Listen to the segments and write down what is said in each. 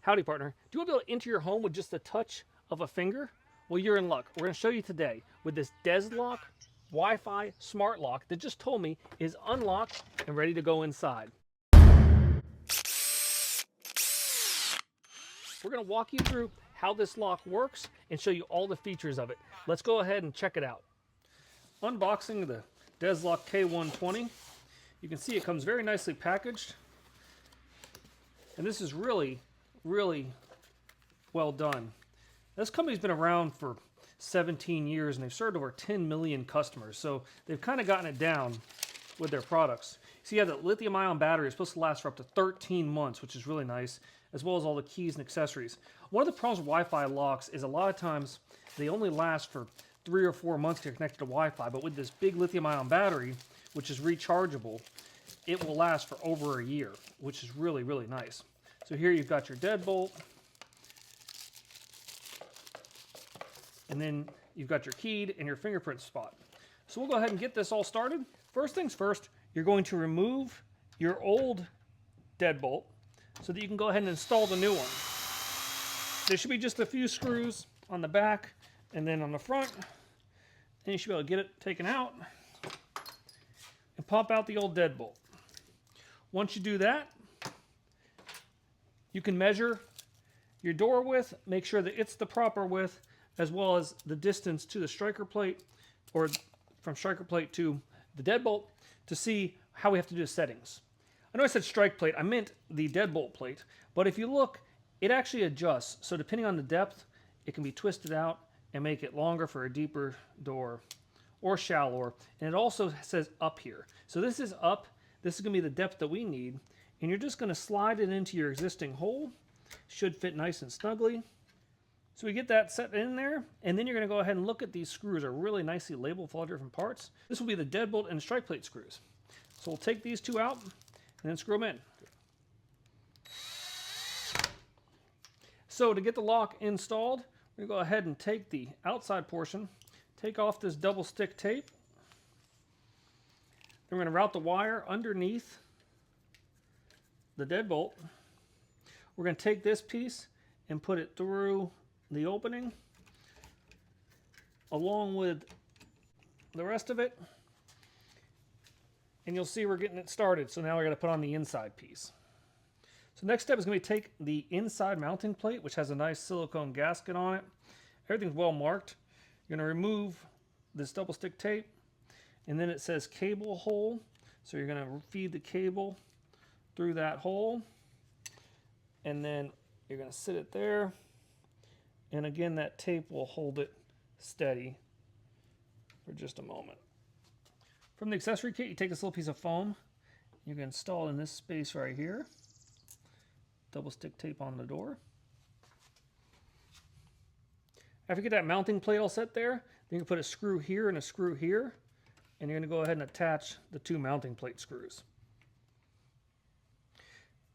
Howdy, partner. Do you want to be able to enter your home with just a touch of a finger? Well, you're in luck. We're going to show you today with this Desloc Wi-Fi Smart Lock that just told me is unlocked and ready to go inside. We're going to walk you through how this lock works and show you all the features of it. Let's go ahead and check it out. Unboxing the Desloc K120. You can see it comes very nicely packaged. And this is really well done. This company's been around for 17 years and they've served over 10 million customers. So they've kind of gotten it down with their products. So you have the lithium ion battery. It's supposed to last for up to 13 months, which is really nice, as well as all the keys and accessories. One of the problems with Wi-Fi locks is a lot of times they only last for 3 or 4 months to connect to Wi-Fi, but with this big lithium ion battery, which is rechargeable, it will last for over a year, which is really nice. So here you've got your deadbolt, and then you've got your keyed and your fingerprint spot. So we'll go ahead and get this all started. First things first, you're going to remove your old deadbolt so that you can go ahead and install the new one. There should be just a few screws on the back and then on the front, and you should be able to get it taken out and pop out the old deadbolt. Once you do that, you can measure your door width, make sure that it's the proper width, as well as the distance to the striker plate, or from striker plate to the deadbolt, to see how we have to do the settings. I know I said strike plate, I meant the deadbolt plate, but if you look, it actually adjusts. So depending on the depth, it can be twisted out and make it longer for a deeper door or shallower. And it also says up here. So this is up, this is gonna be the depth that we need, and you're just gonna slide it into your existing hole. Should fit nice and snugly. So we get that set in there, and then you're going to go ahead and look at these screws. Are really nicely labeled for all different parts. This will be the deadbolt and strike plate screws. So we'll take these two out and then screw them in. So to get the lock installed, we're going to go ahead and take the outside portion, take off this double stick tape. Then we're going to route the wire underneath the deadbolt. We're going to take this piece and put it through the opening along with the rest of it, and you'll see we're getting it started. So now we're going to put on the inside piece. So next step is going to be take the inside mounting plate, which has a nice silicone gasket on it. Everything's well marked. You're going to remove this double stick tape, and then it says cable hole, so you're going to feed the cable through that hole, and then you're going to sit it there. And again, that tape will hold it steady for just a moment. From the accessory kit, you take this little piece of foam. You can install it in this space right here. Double stick tape on the door. After you get that mounting plate all set there, then you can put a screw here and a screw here. And you're going to go ahead and attach the two mounting plate screws.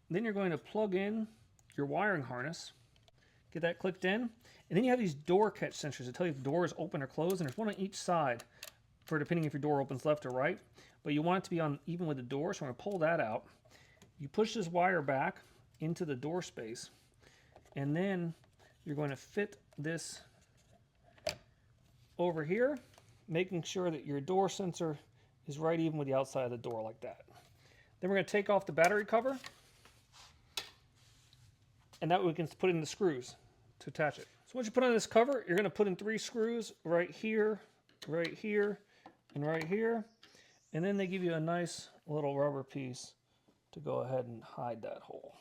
Then you're going to plug in your wiring harness. Get that clicked in. And then you have these door catch sensors that tell you if the door is open or closed, and there's one on each side for depending if your door opens left or right. But you want it to be on even with the door, so I'm going to pull that out. You push this wire back into the door space, and then you're going to fit this over here, making sure that your door sensor is right even with the outside of the door like that. Then we're going to take off the battery cover, and that way we can put in the screws to attach it. So once you put on this cover, you're going to put in 3 screws right here, and right here. And then they give you a nice little rubber piece to go ahead and hide that hole.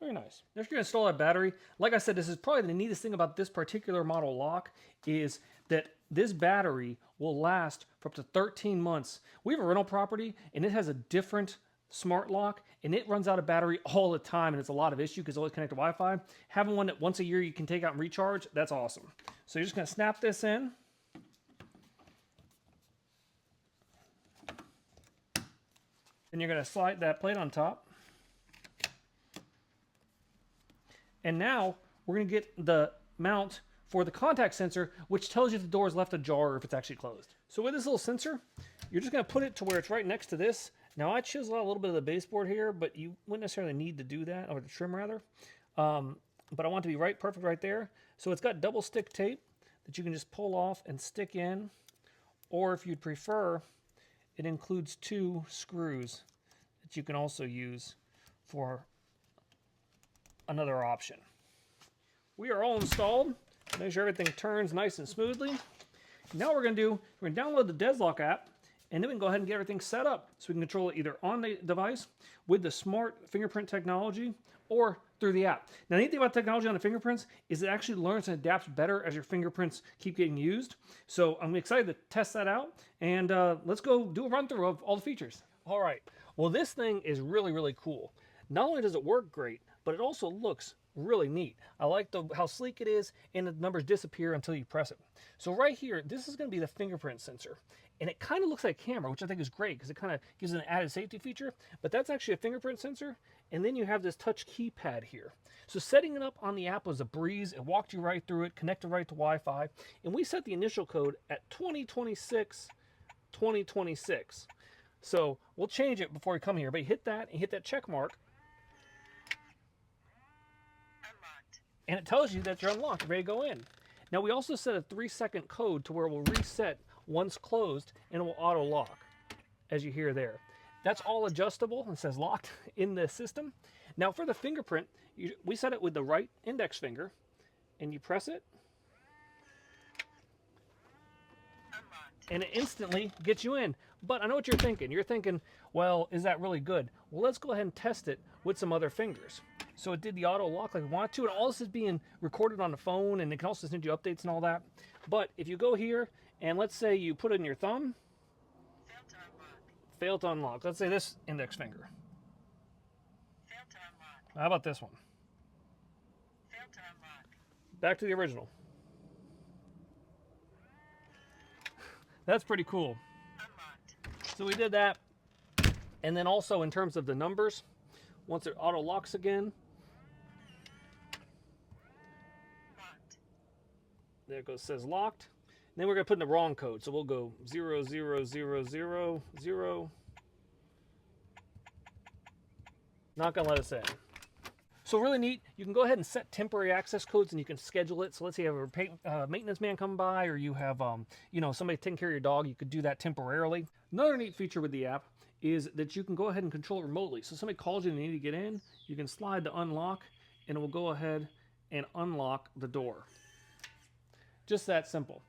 Very nice. Next, you're going to install that battery. Like I said, this is probably the neatest thing about this particular model lock is that this battery will last for up to 13 months. We have a rental property, and it has a different smart lock, and it runs out of battery all the time, and it's a lot of issue because it's always connected to Wi-Fi. Having one that once a year you can take out and recharge, that's awesome. So you're just going to snap this in. And you're going to slide that plate on top. And now we're going to get the mount for the contact sensor, which tells you if the door is left ajar or if it's actually closed. So with this little sensor, you're just going to put it to where it's right next to this. Now I chisel out a little bit of the baseboard here, but you wouldn't necessarily need to do that, or the trim rather. but I want it to be right, perfect right there. So it's got double stick tape that you can just pull off and stick in, or if you'd prefer, it includes 2 screws that you can also use for another option. We are all installed. Make sure everything turns nice and smoothly. Now we're going to download the Desloc app, and then we can go ahead and get everything set up so we can control it either on the device with the smart fingerprint technology or through the app. Now, the neat thing about technology on the fingerprints is it actually learns and adapts better as your fingerprints keep getting used. So I'm excited to test that out, and let's go do a run through of all the features. All right. Well, this thing is really, really cool. Not only does it work great, but it also looks really neat. I like how sleek it is, and the numbers disappear until you press it. So right here, this is going to be the fingerprint sensor, and it kind of looks like a camera, which I think is great because it kind of gives it an added safety feature, but that's actually a fingerprint sensor, and then you have this touch keypad here. So setting it up on the app was a breeze. It walked you right through it, connected right to Wi-Fi, and we set the initial code at 2026. So we'll change it before we come here, but you hit that and hit that check mark, and it tells you that you're unlocked, ready to go in. Now we also set a 3-second code to where it will reset once closed, and it will auto lock, as you hear there. That's all adjustable and says locked in the system. Now for the fingerprint, we set it with the right index finger, and you press it, and it instantly gets you in. But I know what you're thinking. You're thinking, well, is that really good? Well, let's go ahead and test it with some other fingers. So it did the auto lock like we want to, and all this is being recorded on the phone, and it can also send you updates and all that. But if you go here, and let's say you put it in your thumb, failed to unlock. Let's say this index finger. Failed to unlock. How about this one? Failed to unlock. Back to the original. That's pretty cool. Unlocked. So we did that, and then also in terms of the numbers, once it auto locks again, locked. There it goes, says locked. And then we're going to put in the wrong code, so we'll go 00000. Not going to let us in. So really neat. You can go ahead and set temporary access codes, and you can schedule it. So let's say you have a maintenance man come by, or you have somebody taking care of your dog. You could do that temporarily. Another neat feature with the app is that you can go ahead and control it remotely. So somebody calls you and they need to get in, you can slide the unlock, and it will go ahead and unlock the door. Just that simple.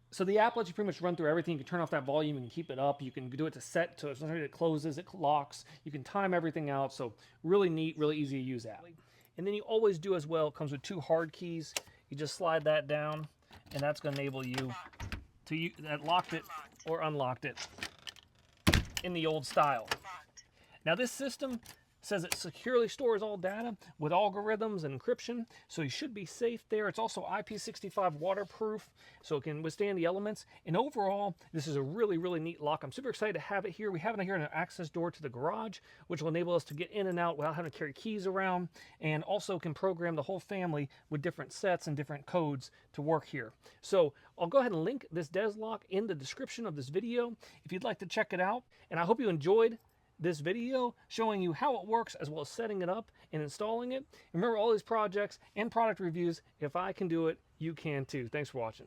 So the app lets you pretty much run through everything. You can turn off that volume, you can keep it up, you can do it to set, so as it closes, it locks, you can time everything out. So really neat, really easy to use app. And then you always do as well, it comes with 2 hard keys. You just slide that down, and that's going to enable you to that locked it or unlocked it in the old style. Now this system says it securely stores all data with algorithms and encryption, so you should be safe there. It's also IP65 waterproof, so it can withstand the elements. And overall, this is a really, really neat lock. I'm super excited to have it here. We have it here in an access door to the garage, which will enable us to get in and out without having to carry keys around, and also can program the whole family with different sets and different codes to work here. So I'll go ahead and link this Desloc in the description of this video if you'd like to check it out. And I hope you enjoyed this video showing you how it works, as well as setting it up and installing it. Remember, all these projects and product reviews, if I can do it, you can too. Thanks for watching.